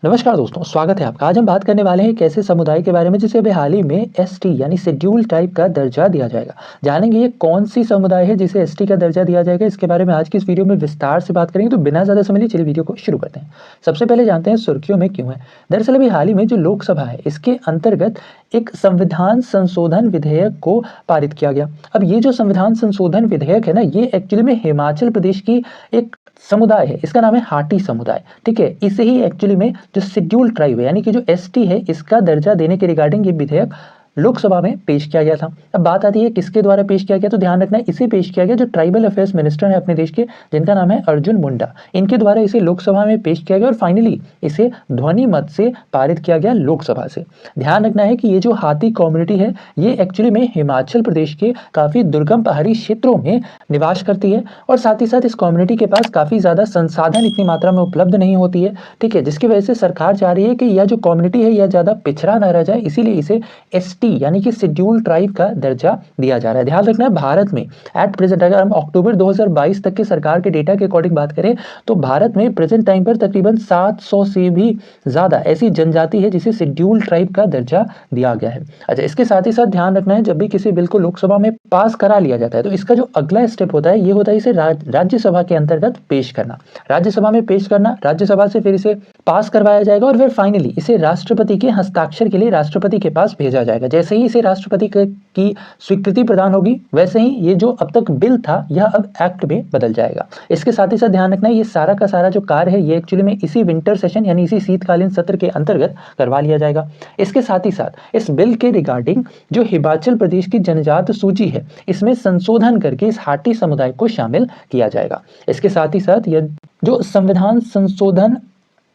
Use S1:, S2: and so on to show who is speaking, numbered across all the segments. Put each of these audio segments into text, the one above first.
S1: नमस्कार दोस्तों, स्वागत है आपका। आज हम बात करने वाले हैं एक ऐसे समुदाय के बारे में जिसे अभी हाल ही में एसटी यानी शेड्यूल टाइप का दर्जा दिया जाएगा। जानेंगे ये कौन सी समुदाय है जिसे एसटी का दर्जा दिया जाएगा, इसके बारे में आज की इस वीडियो में विस्तार से बात करेंगे। तो बिना ज़्यादा समय लिए चलिए वीडियो को शुरू करते हैं। सबसे पहले जानते हैं सुर्खियों में क्यों है। दरअसल अभी हाल ही में जो लोकसभा है इसके अंतर्गत एक संविधान संशोधन विधेयक को पारित किया गया। अब ये जो संविधान संशोधन विधेयक है ना, ये एक्चुअली में हिमाचल प्रदेश की एक समुदाय है, इसका नाम है हाटी समुदाय। ठीक है, इसे ही एक्चुअली में जो शेड्यूल ट्राइब है यानी कि जो एसटी है इसका दर्जा देने के रिगार्डिंग ये विधेयक लोकसभा में पेश किया गया था। अब बात आती है किसके द्वारा पेश किया गया, तो ध्यान रखना है इसे पेश किया गया जो ट्राइबल अफेयर्स मिनिस्टर है अपने देश के, जिनका नाम है अर्जुन मुंडा। इनके द्वारा इसे लोकसभा में पेश किया गया और फाइनली इसे ध्वनि मत से पारित किया गया लोकसभा से। ध्यान रखना है कि ये जो हाथी कम्युनिटी है ये एक्चुअली में हिमाचल प्रदेश के काफी दुर्गम पहाड़ी क्षेत्रों में निवास करती है और साथ ही साथ इस कम्युनिटी के पास काफी ज्यादा संसाधन इतनी मात्रा में उपलब्ध नहीं होती है। ठीक है, जिसकी वजह से सरकार चाह रही है कि यह जो कम्युनिटी है यह ज्यादा पिछड़ा न रह जाए, इसीलिए इसे एसटी यानी कि शेड्यूल ट्राइब का दर्जा दिया जा रहा है। ध्यान रखना है भारत में एट प्रेजेंट अगर हम अक्टूबर 2022 तक के सरकार के डेटा के अकॉर्डिंग बात करें तो भारत में प्रेजेंट टाइम पर तकरीबन 700 से भी ज्यादा ऐसी जनजाति है जिसे शेड्यूल ट्राइब का दर्जा दिया गया है। अच्छा, इसके साथ ही साथ ध्यान रखना है जब भी किसी बिल को लोकसभा में पास करा लिया जाता है तो इसका जो अगला स्टेप होता है ये होता है इसे राज्यसभा के अंतर्गत पेश करना। राज्यसभा में पेश करना, राज्यसभा से फिर इसे पास करवाया जाएगा और फिर फाइनली इसे राष्ट्रपति के हस्ताक्षर के लिए राष्ट्रपति के पास भेजा जाएगा। जैसे ही इसे राष्ट्रपति की स्वीकृति प्रदान होगी वैसे ही ये जो अब तक बिल था यह अब एक्ट में बदल जाएगा। इसके साथ ही साथ ध्यान रखना है ये सारा का सारा जो कार्य है ये एक्चुअली में इसी विंटर सेशन यानी इसी शीतकालीन सत्र के अंतर्गत करवा लिया जाएगा। इसके साथ ही साथ इस बिल के रिगार्डिंग जो हिमाचल प्रदेश की जनजाति सूची है इसमें संशोधन करके इस हाटी समुदाय को शामिल किया जाएगा। इसके साथ ही साथ यह जो संविधान संशोधन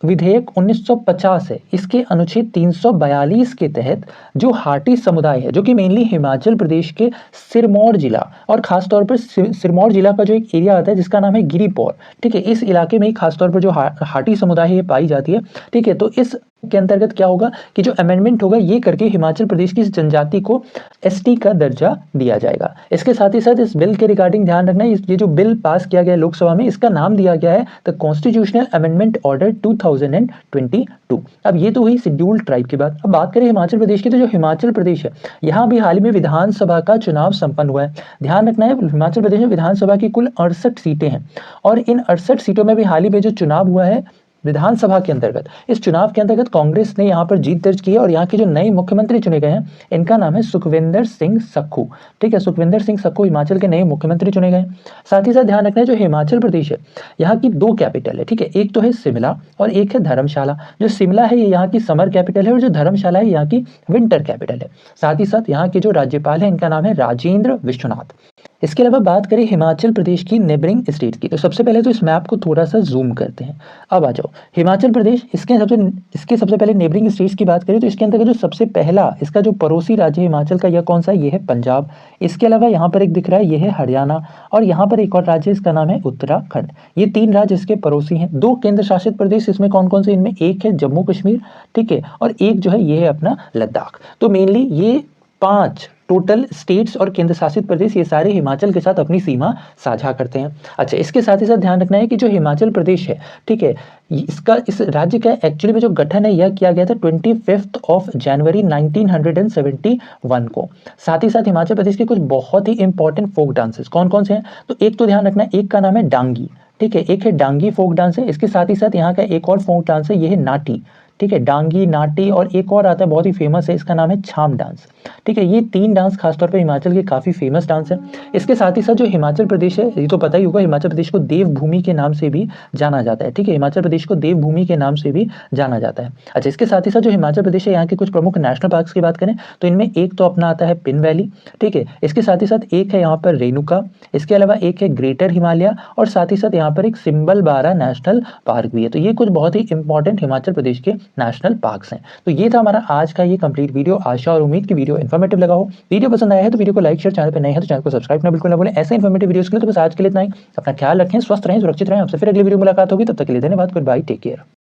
S1: विधेयक 1950 है इसके अनुच्छेद 342 के तहत जो हाटी समुदाय है जो कि मेनली हिमाचल प्रदेश के सिरमौर जिला और खासतौर पर सिरमौर जिला का जो एक एरिया आता है जिसका नाम है गिरिपौर। ठीक है, इस इलाके में खासतौर पर जो हाटी समुदाय है ये पाई जाती है। ठीक है, तो इस के अंतर्गत क्या होगा कि जो अमेंडमेंट होगा ये करके हिमाचल प्रदेश की इस जनजाति को एसटी का दर्जा दिया जाएगा। इसके साथ ही साथ इस बिल के रिगार्डिंग ध्यान रखना है ये जो बिल पास किया गया लोकसभा में इसका नाम दिया गया है द कॉन्स्टिट्यूशनल अमेंडमेंट ऑर्डर 2022। अब ये तो हुई शेड्यूल ट्राइब की बात। अब बात करें हिमाचल प्रदेश की तो जो हिमाचल प्रदेश है यहाँ भी हाल ही में विधानसभा का चुनाव संपन्न हुआ है। ध्यान रखना है हिमाचल प्रदेश में विधानसभा की कुल 68 सीटें हैं और इन 68 सीटों में भी हाल ही में जो चुनाव हुआ है विधानसभा के अंतर्गत, इस चुनाव के अंतर्गत कांग्रेस ने यहाँ पर जीत दर्ज की है और यहाँ के जो नए मुख्यमंत्री चुने गए हैं इनका नाम है सुखविंदर सिंह सक्खू। ठीक है, सुखविंदर सिंह सक्खू हिमाचल के नए मुख्यमंत्री चुने गए। साथ ही साथ ध्यान रखना है जो हिमाचल प्रदेश है यहाँ की 2 कैपिटल है। ठीक है, एक तो है शिमला और एक है धर्मशाला। जो शिमला है ये यहाँ की समर कैपिटल है और जो धर्मशाला है यहाँ की विंटर कैपिटल है। साथ ही साथ यहाँ के जो राज्यपाल है इनका नाम है राजेंद्र विश्वनाथ। इसके अलावा बात करें हिमाचल प्रदेश की नेबरिंग स्टेट की तो सबसे पहले तो इस मैप को थोड़ा सा जूम करते हैं। अब आ जाओ हिमाचल प्रदेश, इसके सबसे पहले नेबरिंग स्टेट्स की बात करें तो इसके अंतर्गत जो सबसे पहला इसका जो पड़ोसी राज्य है हिमाचल का यह कौन सा है, ये है पंजाब। इसके अलावा यहाँ पर एक दिख रहा है ये है हरियाणा और यहाँ पर एक और राज्य इसका नाम है उत्तराखंड। ये 3 राज्य इसके पड़ोसी हैं। 2 केंद्र शासित प्रदेश इसमें कौन कौन से, इनमें एक है जम्मू कश्मीर, ठीक है, और एक जो है ये है अपना लद्दाख। तो मेनली ये 5 टोटल स्टेट्स और केंद्र शासित प्रदेश ये सारे हिमाचल के साथ अपनी सीमा साझा करते हैं। अच्छा, इसके साथ ही साथ ध्यान रखना है कि जो हिमाचल प्रदेश है, ठीक है, इसका इस राज्य का एक्चुअली में जो गठन है यह किया गया था 25 जनवरी 1971 को। साथ ही साथ हिमाचल प्रदेश के कुछ बहुत ही इंपॉर्टेंट फोक डांसेस कौन कौन से हैं, तो एक तो ध्यान रखना है एक का नाम है डांगी। ठीक है, एक है डांगी फोक डांस है। इसके साथ ही साथ यहाँ का एक और फोक डांस है ये है नाटी। ठीक है, डांगी, नाटी और एक और आता है बहुत ही फेमस है इसका नाम है छाम डांस। ठीक है, ये 3 डांस खासतौर पे हिमाचल के काफ़ी फेमस डांस है। इसके साथ ही साथ जो हिमाचल प्रदेश है ये तो पता ही होगा, हिमाचल प्रदेश को देवभूमि के नाम से भी जाना जाता है। ठीक है, हिमाचल प्रदेश को देवभूमि के नाम से भी जाना जाता है। अच्छा, इसके साथ ही साथ जो हिमाचल प्रदेश है यहाँ के कुछ प्रमुख नेशनल पार्क्स की बात करें तो इनमें एक तो अपना आता है पिन वैली। ठीक है, इसके साथ ही साथ एक है यहाँ पर रेणुका, इसके अलावा एक है ग्रेटर हिमालय और साथ ही साथ यहाँ पर एक सिम्बलबारा नेशनल पार्क भी है। तो ये कुछ बहुत ही इंपॉर्टेंट हिमाचल प्रदेश के नेशनल पार्क्स हैं। तो ये था हमारा आज का ये कंप्लीट वीडियो। आशा और उम्मीद की वीडियो इन्फॉर्मेटिव लगा हो। वीडियो पसंद आया है तो वीडियो को लाइक शेयर, चैनल पर नए हैं तो चैनल को सब्सक्राइब करना बिल्कुल ना भूलें। ऐसे इन्फॉर्मेटिव वीडियोस के लिए तो बस आज के लिए इतना ही। अपना ख्याल रखें, स्वस्थ रहें, सुरक्षित रहें। आपसे फिर अगली वीडियो मुलाकात होगी, तब तक के लिए धन्यवाद। Goodbye, take care.